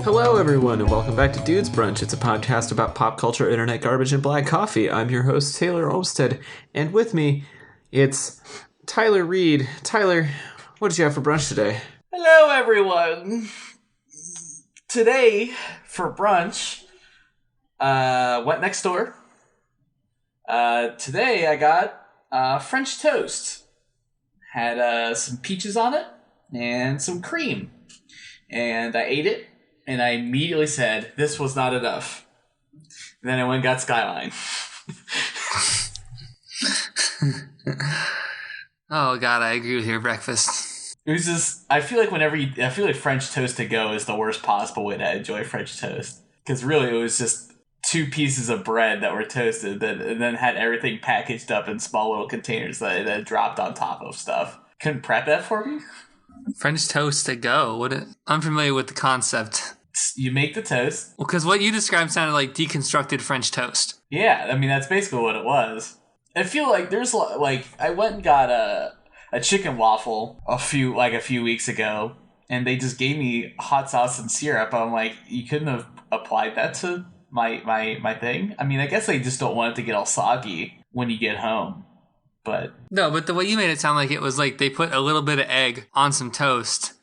Hello, everyone, and welcome back to Dude's Brunch. It's a podcast about pop culture, internet garbage, and black coffee. I'm your host, Taylor Olmstead, and with me, it's Tyler Reed. Tyler, what did you have for brunch today? Hello, everyone. Today, for brunch, went next door. Today, I got French toast. Had some peaches on it and some cream. And I ate it. And I immediately said, this was not enough. And then I went and got Skyline. Oh, God, I agree with your breakfast. It was just, I feel like French toast to go is the worst possible way to enjoy French toast. Because really, it was just 2 pieces of bread that were toasted and then had everything packaged up in small little containers that dropped on top of stuff. Couldn't prep that for me? French toast to go? I'm familiar with the concept. You make the toast. Well, because what you described sounded like deconstructed French toast. Yeah, I mean, that's basically what it was. I feel like there's, I went and got a chicken waffle a few weeks ago, and they just gave me hot sauce and syrup. I'm like, you couldn't have applied that to my thing? I mean, I guess they just don't want it to get all soggy when you get home. But the way you made it sound like it was like they put a little bit of egg on some toast,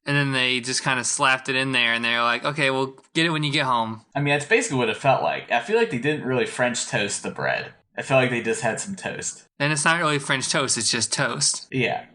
and then they just kind of slapped it in there, and they're like, okay, well, get it when you get home. I mean, that's basically what it felt like. I feel like they didn't really French toast the bread. I felt like they just had some toast. And it's not really French toast, it's just toast. Yeah.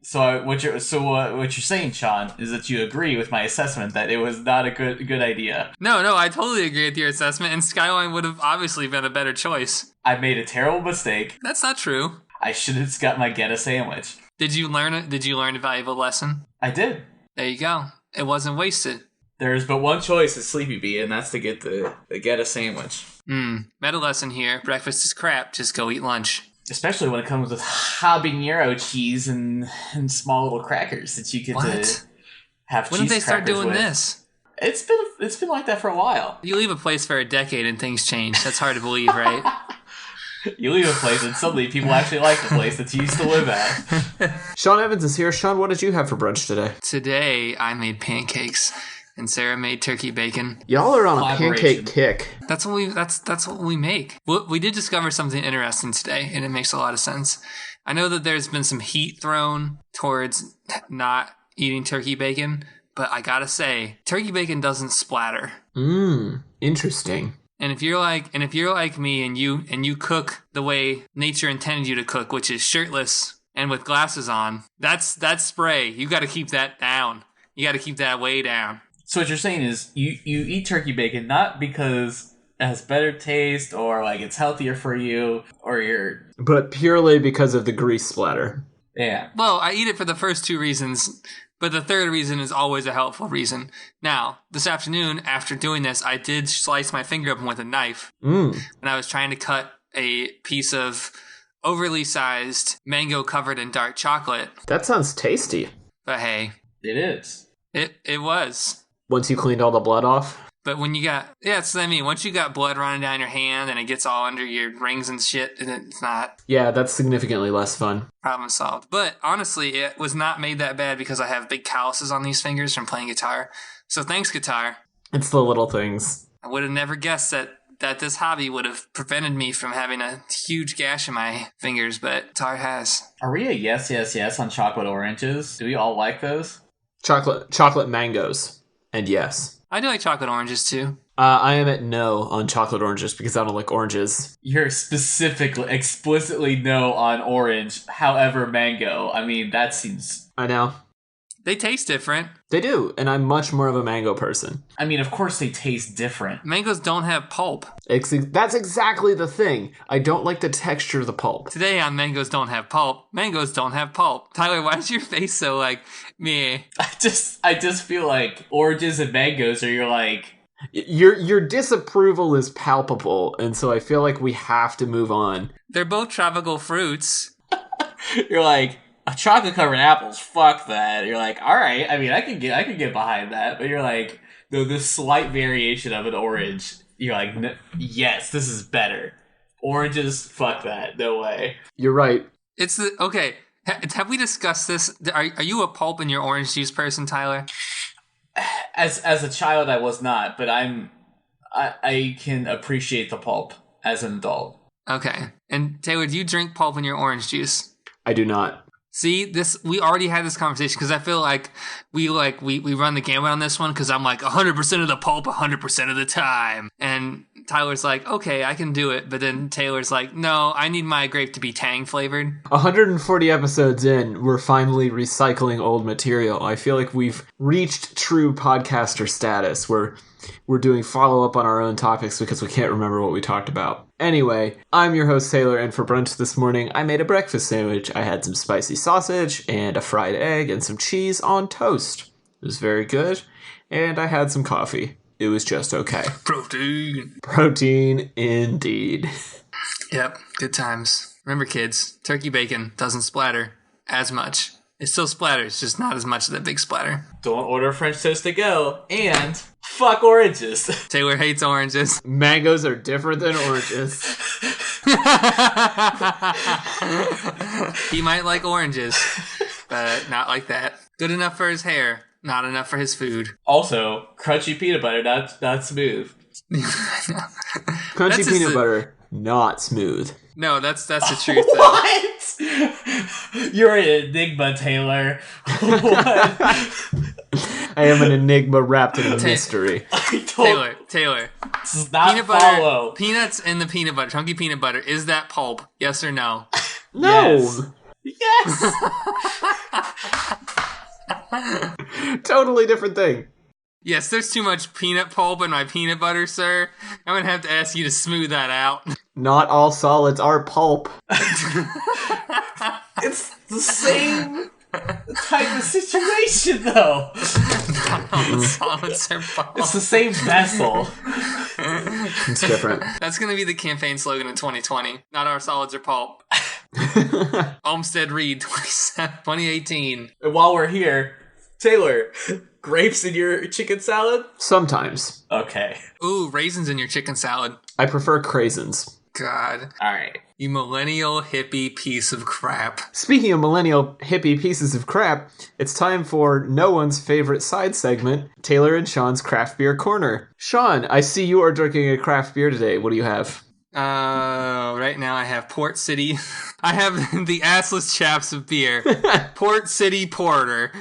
So what you're saying, Sean, is that you agree with my assessment that it was not a good idea. No, I totally agree with your assessment, and Skyline would have obviously been a better choice. I made a terrible mistake. That's not true. I should have got my get a sandwich. Did you learn a valuable lesson? I did. There you go. It wasn't wasted. There's but one choice at Sleepy Bee, and that's to get the get a sandwich. Meta lesson here. Breakfast is crap. Just go eat lunch. Especially when it comes with habanero cheese and small little crackers that you get to have. When did they start doing this? It's been like that for a while. You leave a place for a decade and things change. That's hard to believe, right? You leave a place and suddenly people actually like the place that you used to live at. Sean Evans is here. Sean, what did you have for brunch today? Today, I made pancakes. And Sarah made turkey bacon. Y'all are on a pancake kick. That's what we make. We did discover something interesting today, and it makes a lot of sense. I know that there's been some heat thrown towards not eating turkey bacon, but I gotta say, turkey bacon doesn't splatter. Interesting. And if you're like me and you cook the way nature intended you to cook, which is shirtless and with glasses on, that's spray. You got to keep that down. You got to keep that way down. So what you're saying is you eat turkey bacon not because it has better taste or like it's healthier for you but purely because of the grease splatter. Yeah. Well, I eat it for the first 2 reasons, but the third reason is always a helpful reason. Now, this afternoon, after doing this, I did slice my finger open with a knife. And I was trying to cut a piece of overly sized mango covered in dark chocolate. That sounds tasty. But hey. It is. It was. Once you cleaned all the blood off? But when you got, that's what I mean. Once you got blood running down your hand and it gets all under your rings and shit, it's not. Yeah, that's significantly less fun. Problem solved. But honestly, it was not made that bad because I have big calluses on these fingers from playing guitar. So thanks, guitar. It's the little things. I would have never guessed that this hobby would have prevented me from having a huge gash in my fingers, but guitar has. Are we a yes on chocolate oranges? Do we all like those? Chocolate mangoes. And yes. I do like chocolate oranges, too. I am at no on chocolate oranges because I don't like oranges. You're explicitly no on orange, however mango. I mean, that seems... I know. They taste different. They do, and I'm much more of a mango person. I mean, of course they taste different. Mangoes don't have pulp. That's exactly the thing. I don't like the texture of the pulp. Today on Mangoes Don't Have Pulp, mangoes don't have pulp. Tyler, why is your face so like, meh? I just feel like oranges and mangoes are Your disapproval is palpable, and so I feel like we have to move on. They're both tropical fruits. You're like... chocolate covered apples, fuck that. You're like, all right. I mean, I can get behind that, but you're like, no, this slight variation of an orange. You're like, yes, this is better. Oranges, fuck that, no way. You're right. It's the okay. Have we discussed this? Are you a pulp in your orange juice person, Tyler? As a child, I was not, but I can appreciate the pulp as an adult. Okay. And Taylor, do you drink pulp in your orange juice? I do not. See, we already had this conversation because I feel like we run the gamut on this one because I'm like 100% of the pulp 100% of the time. And Tyler's like, okay, I can do it. But then Taylor's like, no, I need my grape to be tang flavored. 140 episodes in, we're finally recycling old material. I feel like we've reached true podcaster status where we're doing follow-up on our own topics because we can't remember what we talked about. Anyway, I'm your host, Taylor, and for brunch this morning, I made a breakfast sandwich. I had some spicy sausage and a fried egg and some cheese on toast. It was very good, and I had some coffee. It was just okay. Protein. Protein, indeed. Yep, good times. Remember, kids, turkey bacon doesn't splatter as much. It still splatters, just not as much of that big splatter. Don't order French toast to go, and fuck oranges. Taylor hates oranges. Mangoes are different than oranges. He might like oranges, but not like that. Good enough for his hair, not enough for his food. Also, crunchy peanut butter, not smooth. Crunchy peanut butter, not smooth. No, that's the truth. What? You're an enigma, Taylor. What? I am an enigma wrapped in a mystery. Taylor. This is not Peanut follow. butter, peanuts in the peanut butter, chunky peanut butter. Is that pulp? Yes or no? No. Yes. Totally different thing. Yes, there's too much peanut pulp in my peanut butter, sir. I'm going to have to ask you to smooth that out. Not all solids are pulp. It's the same type of situation, though. Not all solids are pulp. It's the same vessel. It's different. That's going to be the campaign slogan in 2020. Not our solids are pulp. Olmsted Reed 2018. And while we're here, Taylor, grapes in your chicken salad? Sometimes. Okay. Ooh, raisins in your chicken salad. I prefer craisins. God. All right. You millennial hippie piece of crap. Speaking of millennial hippie pieces of crap, it's time for no one's favorite side segment, Taylor and Sean's Craft Beer Corner. Sean, I see you are drinking a craft beer today. What do you have? Right now I have Port City. I have the assless chaps of beer. Port City Porter.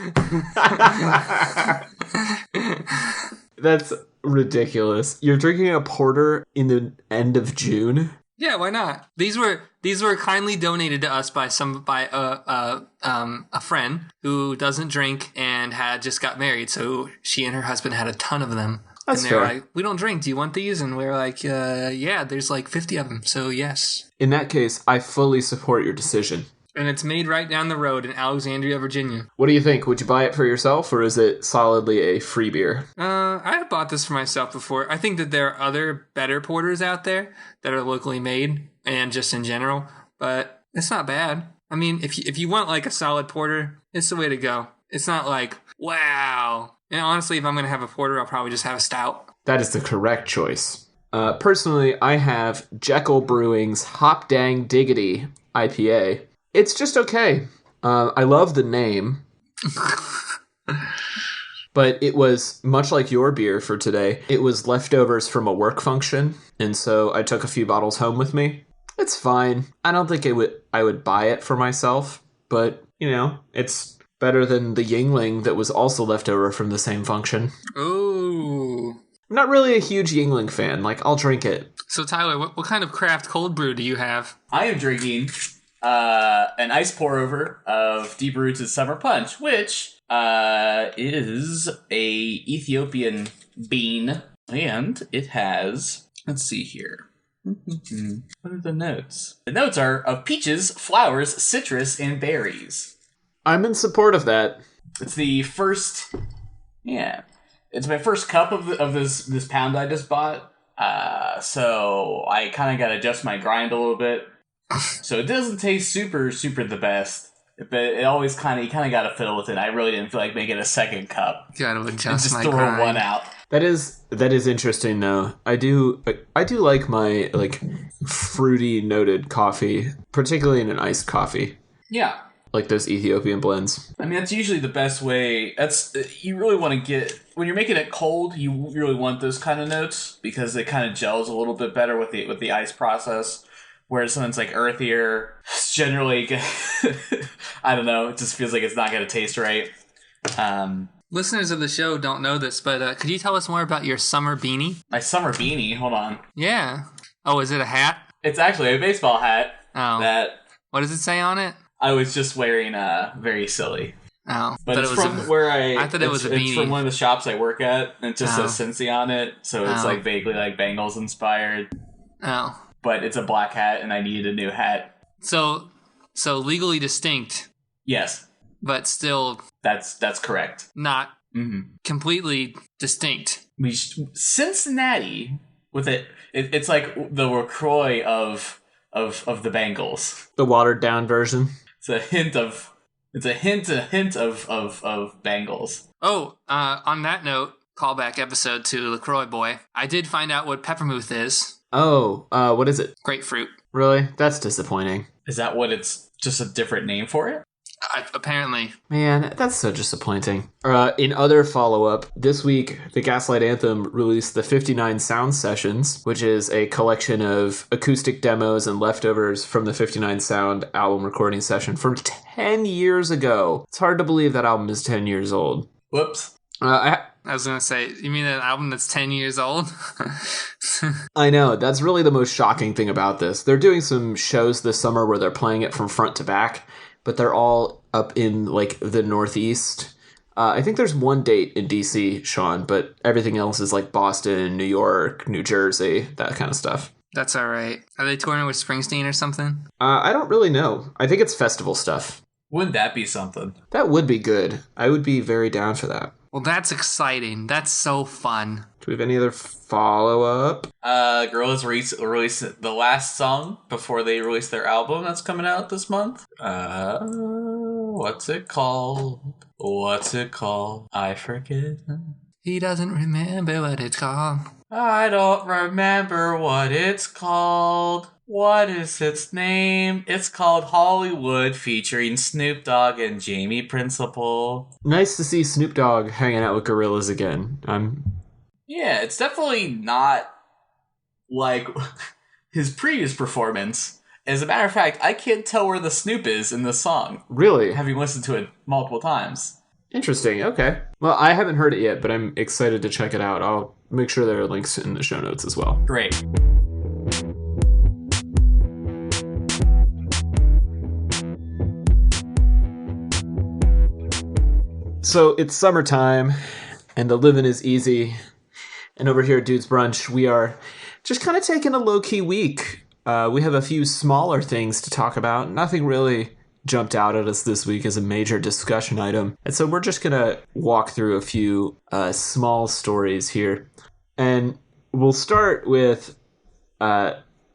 That's ridiculous. You're drinking a porter in the end of June? Yeah, why not? These were kindly donated to us by a friend who doesn't drink and had just got married, so she and her husband had a ton of them. That's and they were fair. like, we don't drink. Do you want these? And we were like, yeah, there's like 50 of them. So yes. In that case, I fully support your decision. And it's made right down the road in Alexandria, Virginia. What do you think? Would you buy it for yourself, or is it solidly a free beer? I've bought this for myself before. I think that there are other better porters out there that are locally made and just in general, but it's not bad. I mean, if you want like a solid porter, it's the way to go. It's not like, wow. And honestly, if I'm going to have a porter, I'll probably just have a stout. That is the correct choice. Personally, I have Jekyll Brewing's Hop Dang Diggity IPA. It's just okay. I love the name. But it was, much like your beer for today, it was leftovers from a work function, and so I took a few bottles home with me. It's fine. I don't think I would buy it for myself, but, you know, it's better than the Yingling that was also left over from the same function. Ooh. I'm not really a huge Yingling fan. Like, I'll drink it. So, Tyler, what kind of craft cold brew do you have? I am drinking an ice pour over of Deep Rooted Summer Punch, which is a Ethiopian bean, and it has, let's see here. What are the notes? The notes are of peaches, flowers, citrus, and berries. I'm in support of that. It's the first, it's my first cup of this pound I just bought. So I kind of got to adjust my grind a little bit. So it doesn't taste super the best, but it always you kind of got to fiddle with it. I really didn't feel like making a second cup. Gotta And adjust just my throw grind. one out. That is interesting though. I do like my like fruity noted coffee, particularly in an iced coffee. Yeah. like those Ethiopian blends. I mean, that's usually the best way. You really want to get, when you're making it cold, you really want those kind of notes because it kind of gels a little bit better with the ice process. Whereas something's like earthier, it's generally, I don't know, it just feels like it's not going to taste right. Listeners of the show don't know this, but could you tell us more about your summer beanie? My summer beanie, hold on. Yeah. Oh, is it a hat? It's actually a baseball hat. Oh. That What does it say on it? I was just wearing very silly. Oh. But it's from where I thought it was a beanie. It's from one of the shops I work at, and it just says Cincy on it, so it's like vaguely like Bengals inspired. Oh. But it's a black hat, and I needed a new hat. So legally distinct. Yes. But still... That's correct. Not completely distinct. Cincinnati, with it's like the LaCroix of the Bengals. The watered down version. It's a hint of Bengals. Oh, on that note, callback episode to LaCroix Boy. I did find out what peppermouth is. Oh, what is it? Grapefruit. Really? That's disappointing. Is that what it's just a different name for it? Apparently. Man, that's so disappointing. In other follow-up, this week, the Gaslight Anthem released the 59 Sound Sessions, which is a collection of acoustic demos and leftovers from the 59 Sound album recording session from 10 years ago. It's hard to believe that album is 10 years old. Whoops. I was going to say, you mean an album that's 10 years old? I know. That's really the most shocking thing about this. They're doing some shows this summer where they're playing it from front to back, but they're all up in, like, the Northeast. I think there's one date in D.C., Sean, but everything else is, like, Boston, New York, New Jersey, that kind of stuff. That's all right. Are they touring with Springsteen or something? I don't really know. I think it's festival stuff. Wouldn't that be something? That would be good. I would be very down for that. Well, that's exciting. That's so fun. Do we have any other follow-up? Gorillaz released the last song before they release their album that's coming out this month. What's it called? I forget. He doesn't remember what it's called. I don't remember what it's called. What is its name? It's called Hollywood, featuring Snoop Dogg and Jamie Principle. Nice to see Snoop Dogg hanging out with Gorillaz again. Yeah, it's definitely not like his previous performance. As a matter of fact, I can't tell where the Snoop is in this song. Really? Having listened to it multiple times. Interesting, okay. Well, I haven't heard it yet, but I'm excited to check it out. I'll make sure there are links in the show notes as well. Great. So it's summertime, and the living is easy. And over here at Dude's Brunch, we are just kind of taking a low-key week. We have a few smaller things to talk about. Nothing really jumped out at us this week as a major discussion item. And so we're just going to walk through a few small stories here. And we'll start with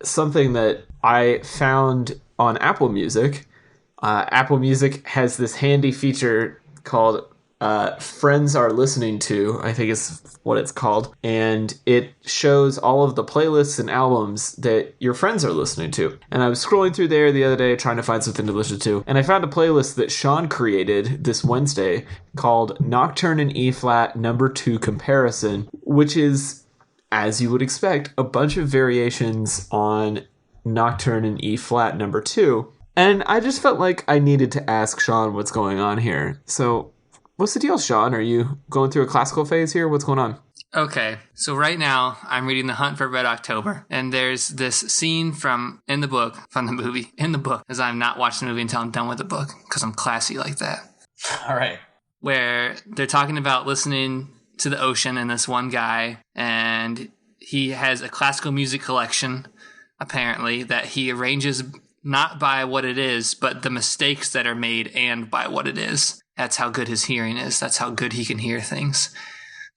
something that I found on Apple Music. Apple Music has this handy feature called Friends Are Listening To, I think is what it's called. And it shows all of the playlists and albums that your friends are listening to. And I was scrolling through there the other day trying to find something to listen to. And I found a playlist that Sean created this Wednesday called Nocturne in E-flat No. 2 Comparison, which is, as you would expect, a bunch of variations on Nocturne in E-flat No. 2. And I just felt like I needed to ask Sean what's going on here. So what's the deal, Sean? Are you going through a classical phase here? What's going on? Okay, so right now I'm reading The Hunt for Red October, and there's this scene from the movie, because I've not watched the movie until I'm done with the book, because I'm classy like that. All right. Where they're talking about listening to the ocean and this one guy, and he has a classical music collection, apparently, that he arranges not by what it is, but the mistakes that are made and by what it is. That's how good his hearing is. That's how good he can hear things.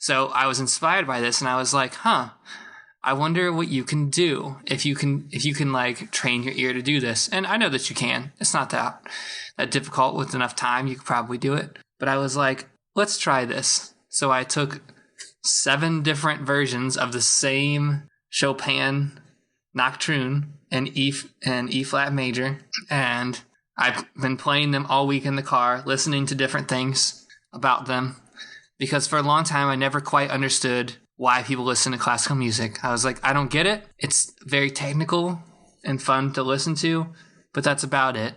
So I was inspired by this, and I was like, I wonder what you can do if you can like train your ear to do this. And I know that you can. It's not that difficult. With enough time, you could probably do it. But I was like, let's try this. So I took 7 different versions of the same Chopin Nocturne in E flat major, and I've been playing them all week in the car, listening to different things about them, because for a long time I never quite understood why people listen to classical music. I was like, I don't get it. It's very technical and fun to listen to, but that's about it.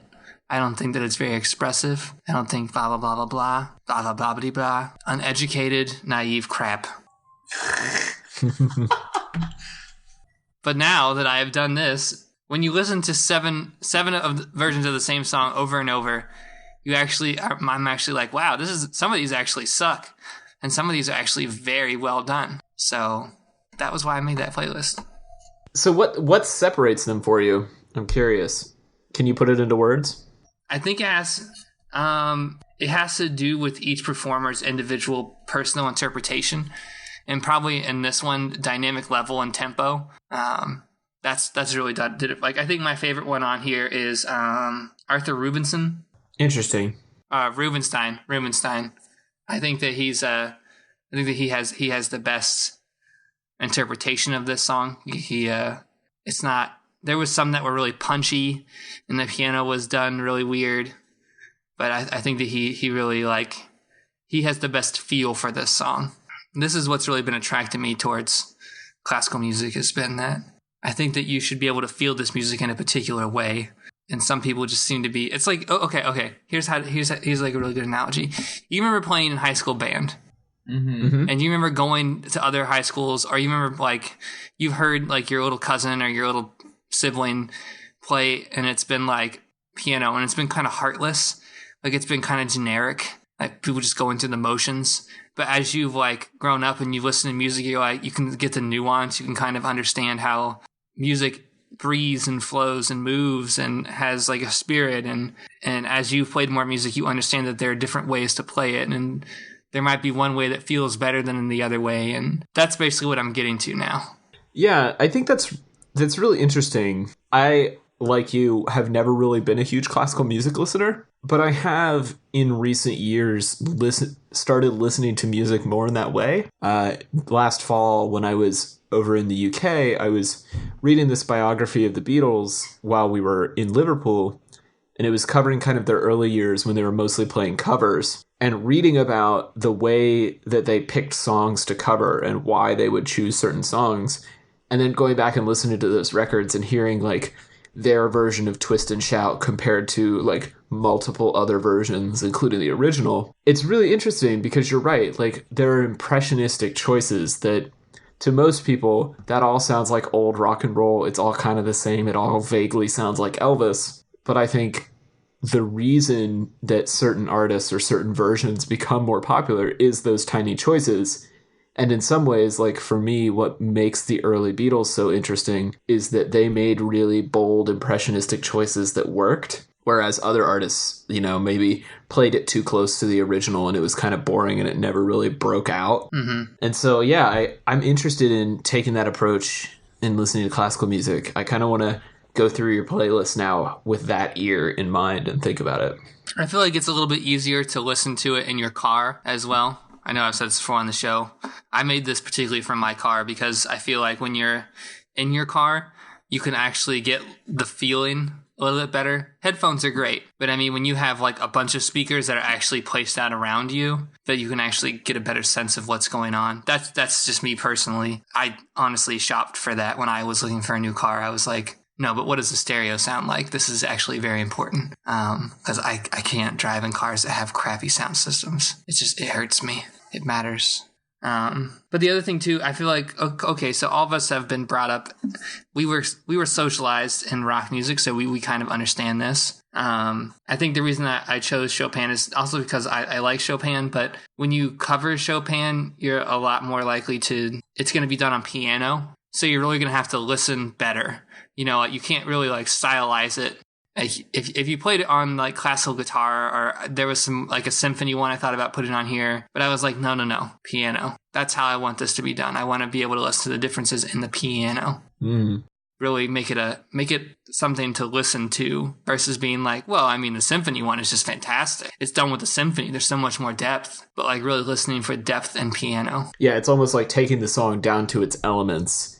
I don't think that it's very expressive. I don't think blah, blah, blah, blah, blah, blah, blah, blah, blah, blah. Uneducated, naive crap. But now that I have done this, when you listen to seven of the versions of the same song over and over, I'm actually like, wow, some of these actually suck. And some of these are actually very well done. So that was why I made that playlist. So what separates them for you? I'm curious. Can you put it into words? I think it has to do with each performer's individual personal interpretation, and probably in this one, dynamic level and tempo. That's really did it. Like, I think my favorite one on here is Arthur Rubinson. Interesting. Rubinstein. I think that he has the best interpretation of this song. It's not. There was some that were really punchy, and the piano was done really weird. But I think that he really he has the best feel for this song. This is what's really been attracting me towards classical music, has been that I think that you should be able to feel this music in a particular way. And some people just seem to be. It's like, okay. Here's like a really good analogy. You remember playing in high school band, and you remember going to other high schools, or you remember you've heard your little cousin or your little sibling play, and it's been piano, and it's been kind of heartless, it's been kind of generic, people just go into the motions. But as you've grown up and you listen to music, you can get the nuance. You can kind of understand how music breathes and flows and moves and has a spirit. And as you've played more music, you understand that there are different ways to play it, and there might be one way that feels better than the other way. And that's basically what I'm getting to now. Yeah, I think that's really interesting. I, like you, have never really been a huge classical music listener, but I have in recent years started listening to music more in that way. Last fall, when I was over in the UK, I was reading this biography of the Beatles while we were in Liverpool, and it was covering kind of their early years when they were mostly playing covers, and reading about the way that they picked songs to cover and why they would choose certain songs, and then going back and listening to those records and hearing their version of Twist and Shout compared to multiple other versions, including the original. It's really interesting because you're right. There are impressionistic choices that to most people, that all sounds like old rock and roll. It's all kind of the same. It all vaguely sounds like Elvis. But I think the reason that certain artists or certain versions become more popular is those tiny choices. And in some ways, for me, what makes the early Beatles so interesting is that they made really bold, impressionistic choices that worked, whereas other artists, maybe played it too close to the original and it was kind of boring and it never really broke out. Mm-hmm. And so, yeah, I'm interested in taking that approach in listening to classical music. I kind of want to go through your playlist now with that ear in mind and think about it. I feel like it's a little bit easier to listen to it in your car as well. I know I've said this before on the show. I made this particularly for my car because I feel like when you're in your car, you can actually get the feeling a little bit better. Headphones are great, but I mean, when you have a bunch of speakers that are actually placed out around you, that you can actually get a better sense of what's going on. That's just me personally. I honestly shopped for that when I was looking for a new car. I was like, no, but what does the stereo sound like? This is actually very important because I can't drive in cars that have crappy sound systems. It hurts me. It matters. But the other thing too, I feel like, okay, so all of us have been brought up. We were socialized in rock music, so we kind of understand this. I think the reason that I chose Chopin is also because I like Chopin, but when you cover Chopin, you're a lot more likely it's going to be done on piano. So you're really going to have to listen better. You can't really stylize it. If you played it on classical guitar, or there was some a symphony one I thought about putting on here, but I was like, no, piano. That's how I want this to be done. I want to be able to listen to the differences in the piano. Really make it something to listen to versus being the symphony one is just fantastic. It's done with the symphony. There's so much more depth, but really listening for depth in piano. Yeah, it's almost like taking the song down to its elements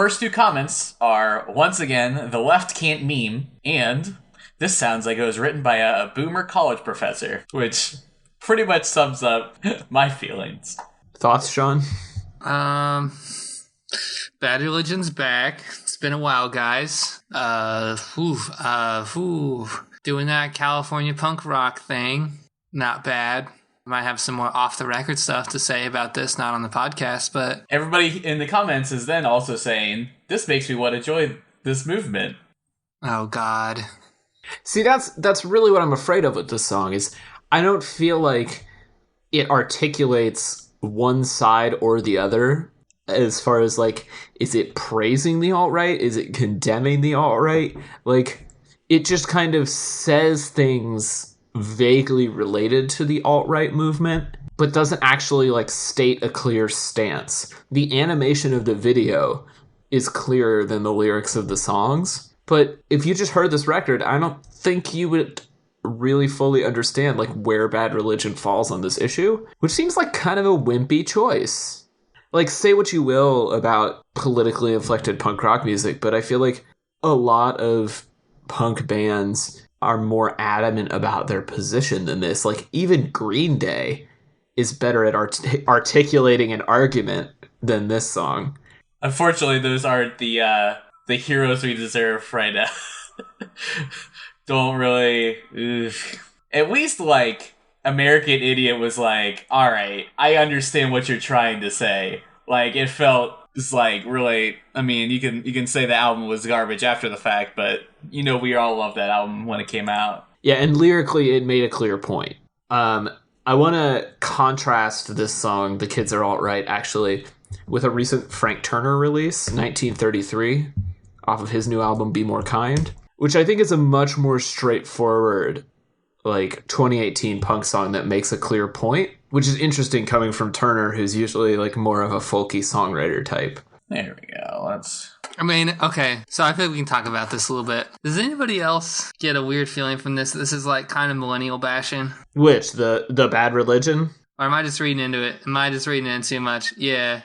first 2 comments are, once again, the left can't meme, and this sounds like it was written by a boomer college professor, which pretty much sums up my feelings. Thoughts, Sean? Bad Religion's back. It's been a while, guys. Doing that California punk rock thing. Not bad. Might have some more off-the-record stuff to say about this, not on the podcast, but... Everybody in the comments is then also saying, this makes me want to join this movement. Oh, God. See, that's really what I'm afraid of with this song, is I don't feel like it articulates one side or the other as far as, like, is it praising the alt-right? Is it condemning the alt-right? Like, it just kind of says things vaguely related to the alt-right movement, but doesn't actually, like, state a clear stance. The animation of the video is clearer than the lyrics of the songs, but if you just heard this record, I don't think you would really fully understand, like, where Bad Religion falls on this issue, which seems like kind of a wimpy choice. Like, say what you will about politically inflected punk rock music, but I feel like a lot of punk bands are more adamant about their position than this. Like, even Green Day is better at articulating an argument than this song. Unfortunately, those aren't the heroes we deserve right now. Don't really... Ugh. At least, like, American Idiot was like, alright, I understand what you're trying to say. Like, it felt just like really, I mean, you can say the album was garbage after the fact, but you know we all loved that album when it came out. Yeah, and lyrically it made a clear point. I want to contrast this song, The Kids Are Alt-Right, actually, with a recent Frank Turner release, 1933, off of his new album Be More Kind, which I think is a much more straightforward, like, 2018 punk song that makes a clear point, which is interesting coming from Turner, who's usually, like, more of a folky songwriter type. There we go. I mean, okay, so I feel like we can talk about this a little bit. Does anybody else get a weird feeling from this? This is, like, kind of millennial bashing. Which? The Bad Religion? Or am I just reading into it? Am I just reading in too much? Yeah.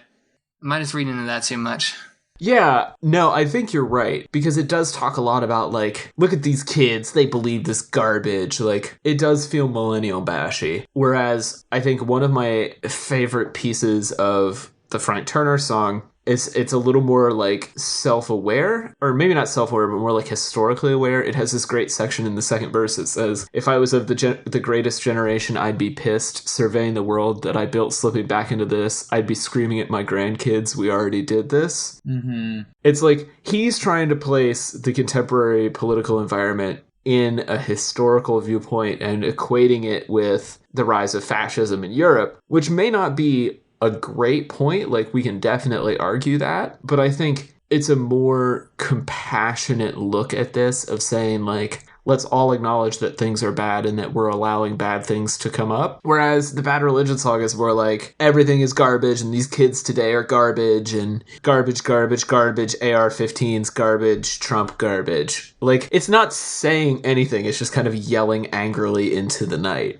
Am I just reading into that too much? Yeah, no, I think you're right, because it does talk a lot about, like, look at these kids, they believe this garbage. Like, it does feel millennial bashy. Whereas I think one of my favorite pieces of the Frank Turner song is it's a little more, like, self-aware, or maybe not self-aware, but more, like, historically aware. It has this great section in the second verse that says, if I was of the greatest generation, I'd be pissed, surveying the world that I built, slipping back into this. I'd be screaming at my grandkids, we already did this. Mm-hmm. It's like, he's trying to place the contemporary political environment in a historical viewpoint and equating it with the rise of fascism in Europe, which may not be a great point. Like, we can definitely argue that, but I think it's a more compassionate look at this of saying, like, let's all acknowledge that things are bad and that we're allowing bad things to come up. Whereas the Bad Religion song is more like, everything is garbage and these kids today are garbage and garbage, garbage, garbage, AR-15s, garbage, Trump garbage. Like, it's not saying anything. It's just kind of yelling angrily into the night.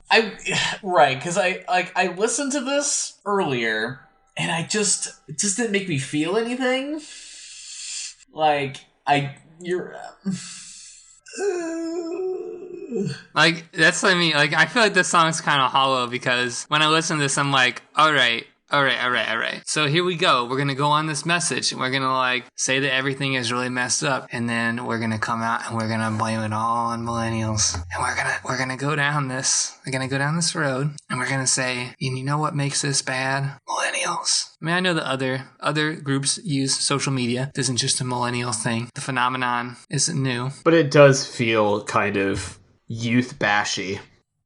Right, because I listened to this earlier and it just didn't make me feel anything. Like, Like, that's what I mean. Like, I feel like this song's kind of hollow because when I listen to this, I'm like, all right. So here we go. We're going to go on this message and we're going to, like, say that everything is really messed up. And then we're going to come out and we're going to blame it all on millennials. And we're going to go down this. We're going to go down this road and we're going to say, and you know what makes this bad? Millennials. I mean, I know that other groups use social media. This isn't just a millennial thing. The phenomenon isn't new. But it does feel kind of youth bashy.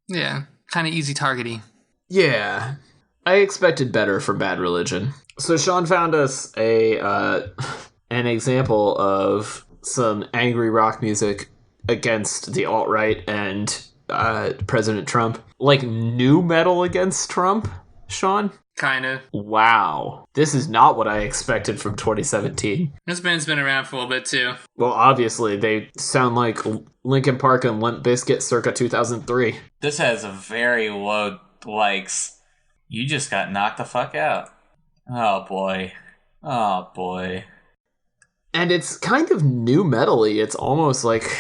Yeah. Kind of easy targeting. Yeah. I expected better from Bad Religion. So Sean found us an example of some angry rock music against the alt-right and President Trump. Like new metal against Trump, Sean? Kind of. Wow. This is not what I expected from 2017. This band's been around for a little bit, too. Well, obviously, they sound like Linkin Park and Limp Bizkit circa 2003. This has a very low likes. You just got knocked the fuck out. Oh, boy. And it's kind of new metal-y. It's almost like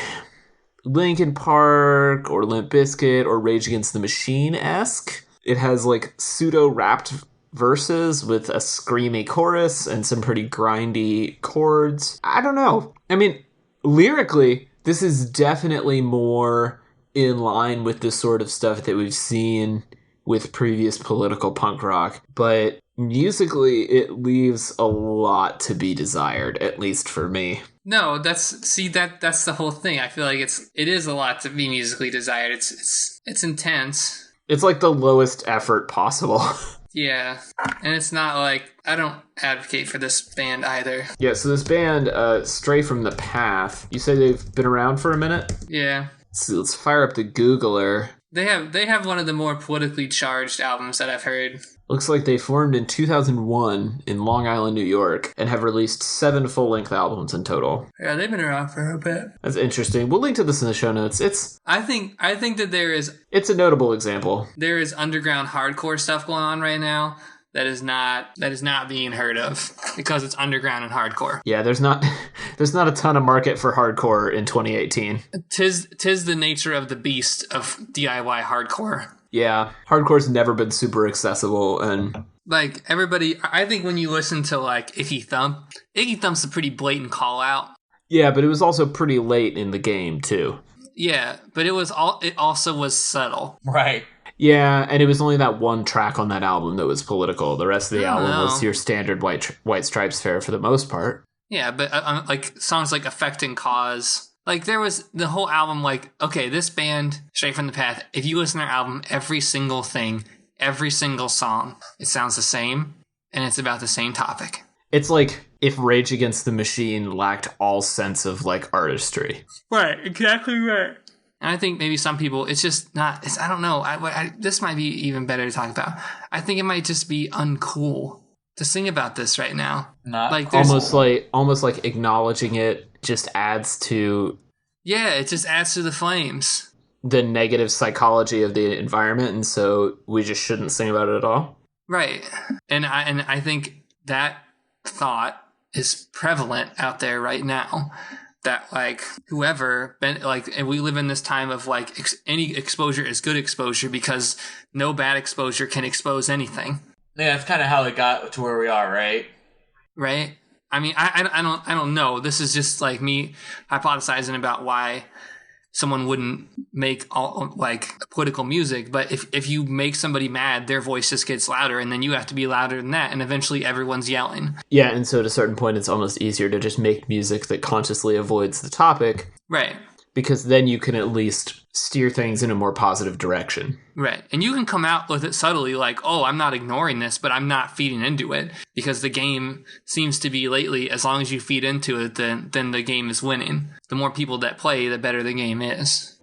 Linkin Park or Limp Bizkit or Rage Against the Machine-esque. It has like pseudo-rapped verses with a screamy chorus and some pretty grindy chords. I don't know. I mean, lyrically, this is definitely more in line with the sort of stuff that we've seen with previous political punk rock, but musically it leaves a lot to be desired, at least for me. No, that's the whole thing. I feel like it is a lot to be musically desired. It's intense. It's like the lowest effort possible. Yeah, and it's not like, I don't advocate for this band either. Yeah, so this band, Stray from the Path, you say they've been around for a minute? Yeah. So let's fire up the Googler. They have one of the more politically charged albums that I've heard. Looks like they formed in 2001 in Long Island, New York, and have released 7 full-length albums in total. Yeah, they've been around for a bit. That's interesting. We'll link to this in the show notes. I think that it's a notable example. There is underground hardcore stuff going on right now that is not being heard of because it's underground and hardcore. Yeah, there's not a ton of market for hardcore in 2018. Tis the nature of the beast of DIY hardcore. Yeah, hardcore's never been super accessible, and like everybody, I think when you listen to like Iggy Thump's a pretty blatant call out. Yeah, but it was also pretty late in the game too. Yeah, but it also was subtle. Right. Yeah, and it was only that one track on that album that was political. The rest of the album was your standard White Stripes fare for the most part. Yeah, but like songs like Affecting Cause. Like, there was the whole album, like, okay, this band, Straight from the Path, if you listen to their album, every single thing, every single song, it sounds the same, and it's about the same topic. It's like if Rage Against the Machine lacked all sense of, like, artistry. Right, exactly right. And I think maybe some people, it's just not, I don't know, this might be even better to talk about. I think it might just be uncool to sing about this right now. Not like almost like acknowledging it just adds to... Yeah, it just adds to the flames. The negative psychology of the environment, and so we just shouldn't sing about it at all? Right. And I think that thought is prevalent out there right now. That, like, whoever, and we live in this time of, like, any exposure is good exposure because no bad exposure can expose anything. Yeah, that's kind of how it got to where we are, right? Right? I mean, I don't know. This is just like me hypothesizing about why someone wouldn't make all like political music. But if you make somebody mad, their voice just gets louder, and then you have to be louder than that, and eventually everyone's yelling. Yeah, and so at a certain point, it's almost easier to just make music that consciously avoids the topic. Right. Because then you can at least steer things in a more positive direction. Right. And you can come out with it subtly like, oh, I'm not ignoring this, but I'm not feeding into it. Because the game seems to be lately, as long as you feed into it, then the game is winning. The more people that play, the better the game is.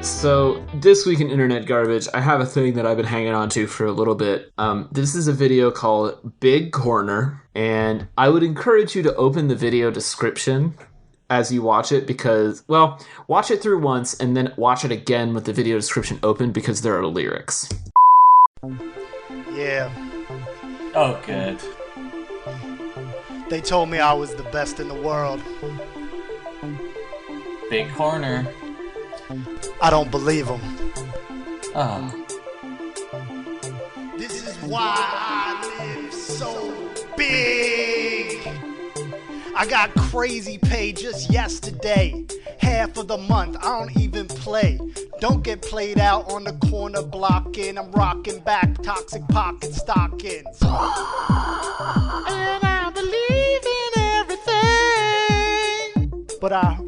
So, this week in Internet Garbage, I have a thing that I've been hanging on to for a little bit. This is a video called Big Corner, and I would encourage you to open the video description as you watch it because, well, watch it through once and then watch it again with the video description open because there are lyrics. Yeah. Oh, good. They told me I was the best in the world. Big Corner. I don't believe them. Oh. This is why I live so big. I got crazy pay just yesterday. Half of the month, I don't even play. Don't get played out on the corner blocking. I'm rocking back toxic pocket stockings. And I believe in everything. But I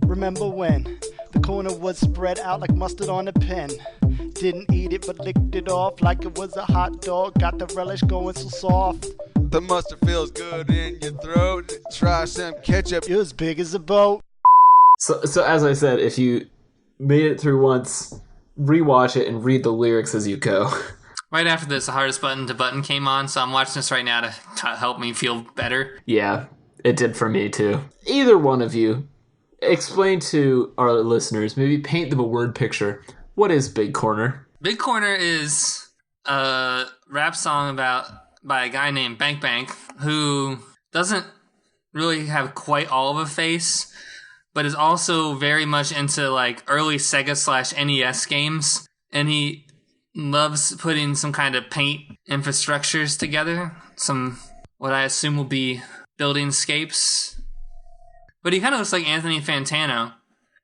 remember when the corner was spread out like mustard on a pen. Didn't eat it but licked it off like it was a hot dog. Got the relish going so soft. The mustard feels good in your throat. Try some ketchup. You're as big as a boat. So as I said, if you made it through once, rewatch it and read the lyrics as you go. Right after this, the hardest button to button came on, so I'm watching this right now to help me feel better. Yeah, it did for me too. Either one of you, explain to our listeners, maybe paint them a word picture what is Big Corner? Big Corner is a rap song by a guy named Bank Bank who doesn't really have quite all of a face, but is also very much into like early Sega/NES games, and he loves putting some kind of paint infrastructures together, some what I assume will be buildingscapes. But he kind of looks like Anthony Fantano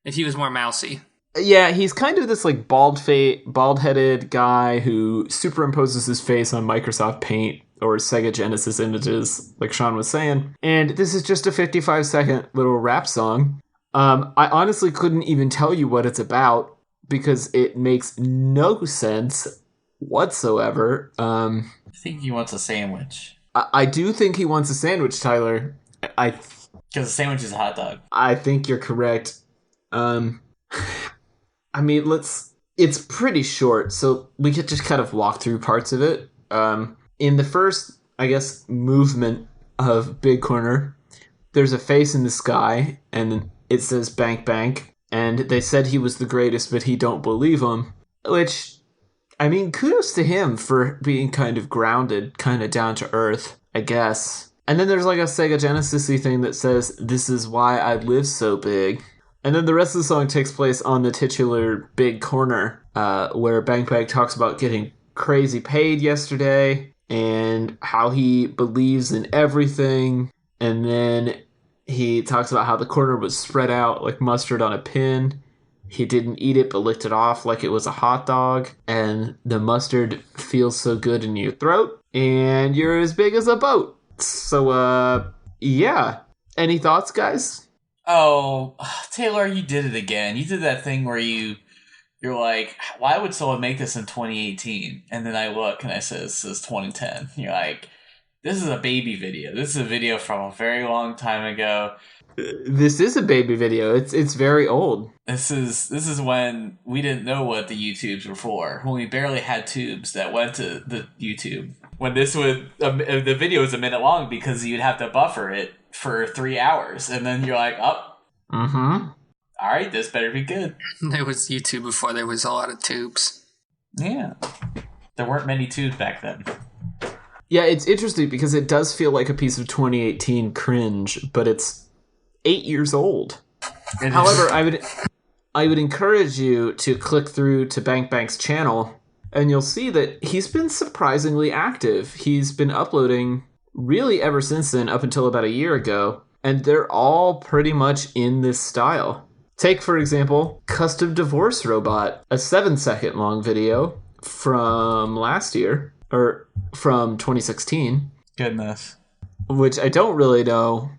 if he was more mousy. Yeah, he's kind of this like bald-headed guy who superimposes his face on Microsoft Paint or Sega Genesis images, like Sean was saying. And this is just a 55-second little rap song. I honestly couldn't even tell you what it's about because it makes no sense whatsoever. I think he wants a sandwich. I do think he wants a sandwich, Tyler. Because a sandwich is a hot dog. I think you're correct. I mean, it's pretty short, so we could just kind of walk through parts of it. In the first, I guess, movement of Big Corner, there's a face in the sky, and it says Bank Bank, and they said he was the greatest, but he don't believe him, which, I mean, kudos to him for being kind of grounded, kind of down to earth, I guess. And then there's like a Sega Genesis-y thing that says, "This is why I live so big." And then the rest of the song takes place on the titular Big Corner, where Bank Bank talks about getting crazy paid yesterday and how he believes in everything. And then he talks about how the corner was spread out like mustard on a pin. He didn't eat it but licked it off like it was a hot dog. And the mustard feels so good in your throat. And you're as big as a boat. So, yeah. Any thoughts, guys? Oh, Taylor, you did it again. You did that thing where you're like, why would someone make this in 2018? And then I look and I say, this is 2010. You're like, this is a baby video. This is a video from a very long time ago. This is a baby video. It's very old. This is when we didn't know what the YouTubes were for. When we barely had tubes that went to the YouTube. When the video was a minute long because you'd have to buffer it for 3 hours, and then you're like, oh, all right, this better be good. There was YouTube before there was a lot of tubes. Yeah, there weren't many tubes back then. Yeah, it's interesting because it does feel like a piece of 2018 cringe, but it's 8 years old. However, I would encourage you to click through to Bank Bank's channel, and you'll see that he's been surprisingly active. He's been uploading really ever since then, up until about a year ago, and they're all pretty much in this style. Take, for example, Custom Divorce Robot, a 7-second long video from last year, or from 2016. Goodness. Which I don't really know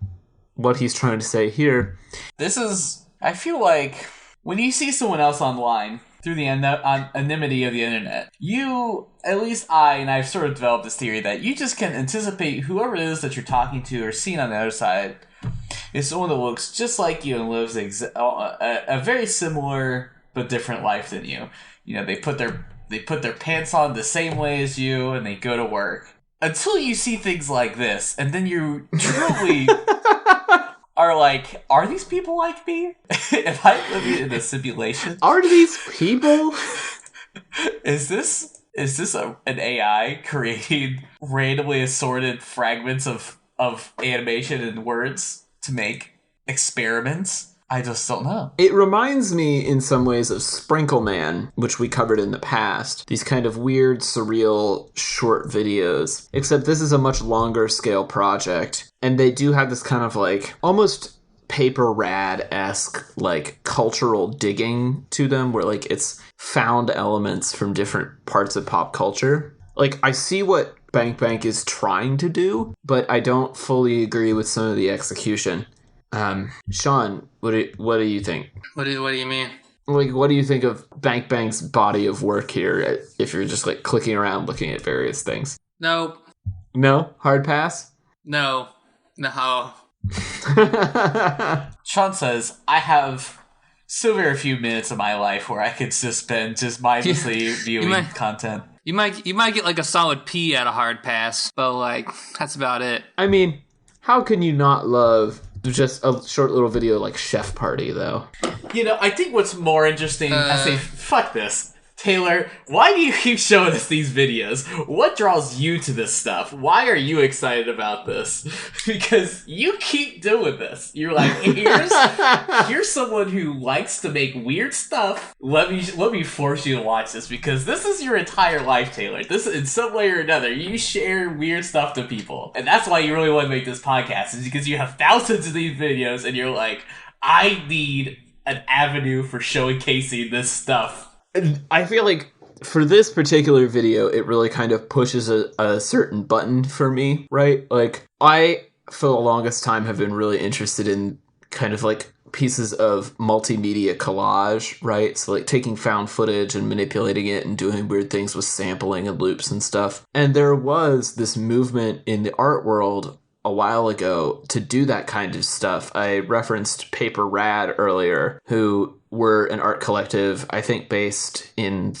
what he's trying to say here. I feel like, when you see someone else online, through the anonymity of the internet, I've sort of developed this theory that you just can anticipate whoever it is that you're talking to or seeing on the other side is someone that looks just like you and lives a very similar but different life than you. You know, they put their pants on the same way as you and they go to work. Until you see things like this, and then you truly are like, are these people like me? Am I living in a simulation? Are these people? Is this an AI creating randomly assorted fragments of animation and words to make experiments? I just don't know. It reminds me in some ways of Sprinkleman, which we covered in the past. These kind of weird, surreal, short videos. Except this is a much longer scale project. And they do have this kind of like almost paper rad-esque like cultural digging to them where like it's found elements from different parts of pop culture. Like I see what Bank Bank is trying to do, but I don't fully agree with some of the execution. Sean, what do you think? What do you mean? Like, what do you think of Bank Bank's body of work here? If you're just like clicking around, looking at various things. No. No? Hard pass? No. Sean says, I have so very few minutes of my life where I could just spend just mindlessly viewing content. You might get like a solid P at a hard pass, but like that's about it. I mean, how can you not love just a short little video like Chef Party, though? I think what's more interesting, I say, fuck this. Taylor, why do you keep showing us these videos? What draws you to this stuff? Why are you excited about this? Because you keep doing this. You're like, here's someone who likes to make weird stuff. Let me force you to watch this because this is your entire life, Taylor. This, in some way or another, you share weird stuff to people. And that's why you really want to make this podcast, is because you have thousands of these videos and you're like, I need an avenue for showcasing this stuff. I feel like for this particular video, it really kind of pushes a certain button for me, right? Like, I, for the longest time, have been really interested in kind of like pieces of multimedia collage, right? So like taking found footage and manipulating it and doing weird things with sampling and loops and stuff. And there was this movement in the art world a while ago to do that kind of stuff. I referenced Paper Rad earlier, who were an art collective, I think based in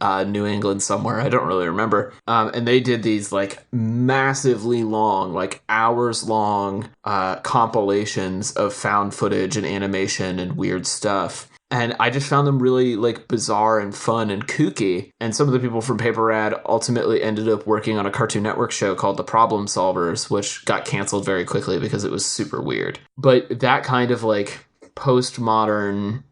New England somewhere. I don't really remember. And they did these like massively long, like hours long compilations of found footage and animation and weird stuff. And I just found them really like bizarre and fun and kooky. And some of the people from Paper Rad ultimately ended up working on a Cartoon Network show called The Problem Solvers, which got canceled very quickly because it was super weird. But that kind of like postmodern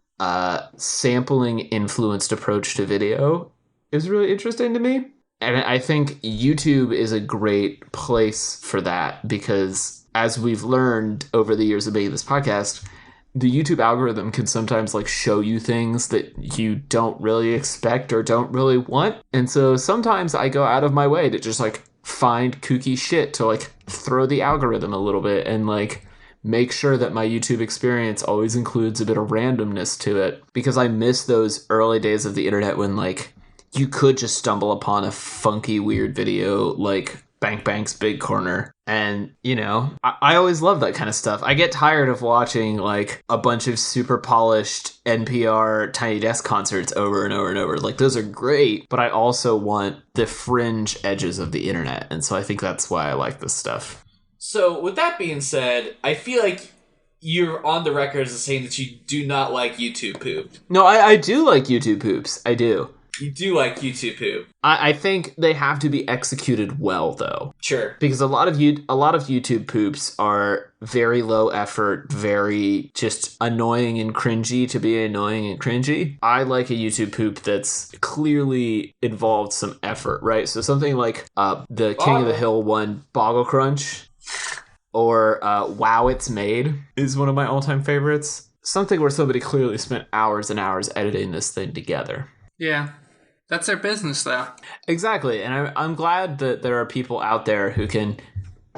sampling influenced approach to video is really interesting to me. And I think YouTube is a great place for that because, as we've learned over the years of making this podcast, the YouTube algorithm can sometimes like show you things that you don't really expect or don't really want. And so sometimes I go out of my way to just like find kooky shit to like throw the algorithm a little bit and like make sure that my YouTube experience always includes a bit of randomness to it, because I miss those early days of the internet when like you could just stumble upon a funky weird video like Bank Bank's Big Corner. And, I always love that kind of stuff. I get tired of watching like a bunch of super polished NPR Tiny Desk concerts over and over and over. Like, those are great, but I also want the fringe edges of the internet. And so I think that's why I like this stuff. So, with that being said, I feel like you're on the record as saying that you do not like YouTube poop. No, I do like YouTube poops. I do. You do like YouTube poop. I think they have to be executed well, though. Sure. Because a lot of YouTube poops are very low effort, very just annoying and cringy to be annoying and cringy. I like a YouTube poop that's clearly involved some effort, right? So something like the King of the Hill one, Boggle Crunch, or Wow, It's Made is one of my all-time favorites. Something where somebody clearly spent hours and hours editing this thing together. Yeah. That's their business, though. Exactly. And I'm glad that there are people out there who can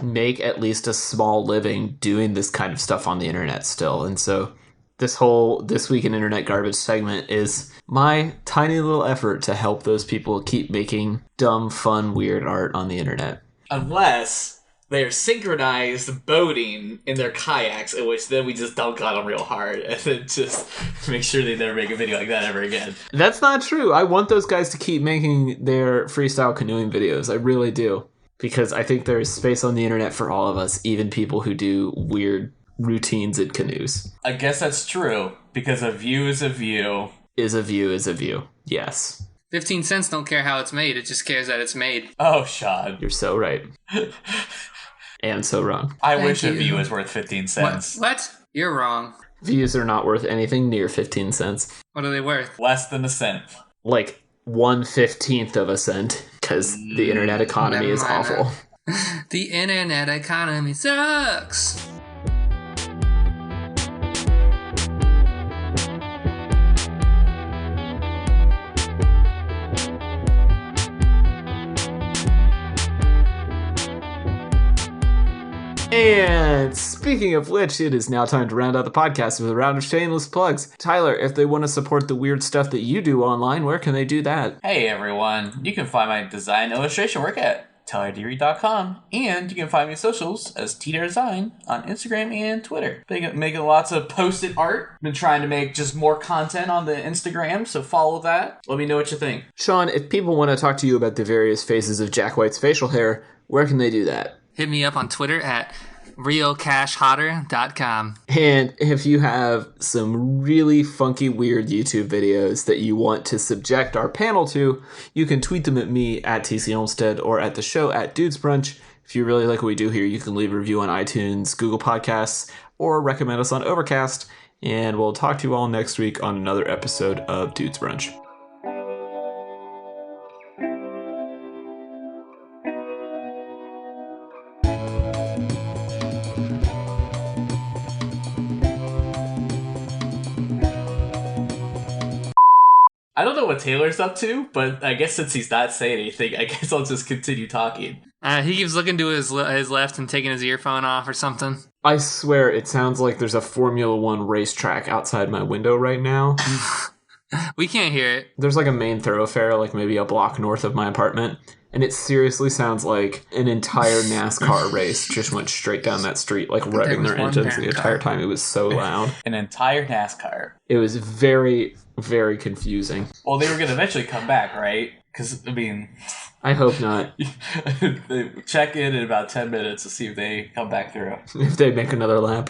make at least a small living doing this kind of stuff on the internet still. And so this Week in Internet Garbage segment is my tiny little effort to help those people keep making dumb, fun, weird art on the internet. Unless they're synchronized boating in their kayaks, in which then we just dunk on them real hard and then just make sure they never make a video like that ever again. That's not true. I want those guys to keep making their freestyle canoeing videos. I really do. Because I think there's space on the internet for all of us, even people who do weird routines in canoes. I guess that's true, because a view is a view. Is a view is a view. Yes. 15 cents don't care how it's made. It just cares that it's made. Oh, Sean. You're so right. And so wrong. I wish a view was worth 15 cents. What? You're wrong. Views are not worth anything near 15 cents. What are they worth? Less than a cent. Like 1/15 of a cent, because the internet economy is awful. The internet economy sucks. And speaking of which, it is now time to round out the podcast with a round of shameless plugs. Tyler, if they want to support the weird stuff that you do online, where can they do that? Hey everyone, you can find my design illustration work at tylerdeary.com, and you can find me on socials as tdesign on Instagram and Twitter. Making lots of posted art. Been trying to make just more content on the Instagram, so follow that. Let me know what you think. Sean, if people want to talk to you about the various phases of Jack White's facial hair, where can they do that? Hit me up on Twitter at realcashhotter.com. And if you have some really funky, weird YouTube videos that you want to subject our panel to, you can tweet them at me at TC Olmstead or at the show at Dudes Brunch. If you really like what we do here, you can leave a review on iTunes, Google Podcasts, or recommend us on Overcast. And we'll talk to you all next week on another episode of Dudes Brunch. I don't know what Taylor's up to, but I guess since he's not saying anything, I guess I'll just continue talking. He keeps looking to his left and taking his earphone off or something. I swear it sounds like there's a Formula One racetrack outside my window right now. We can't hear it. There's like a main thoroughfare, like maybe a block north of my apartment, and it seriously sounds like an entire NASCAR race just went straight down that street, like revving their engines the entire time. It was so loud. An entire NASCAR. It was very, very confusing. Well, they were going to eventually come back, right? Because, I mean... I hope not. They check in about 10 minutes to see if they come back through. If they make another lap.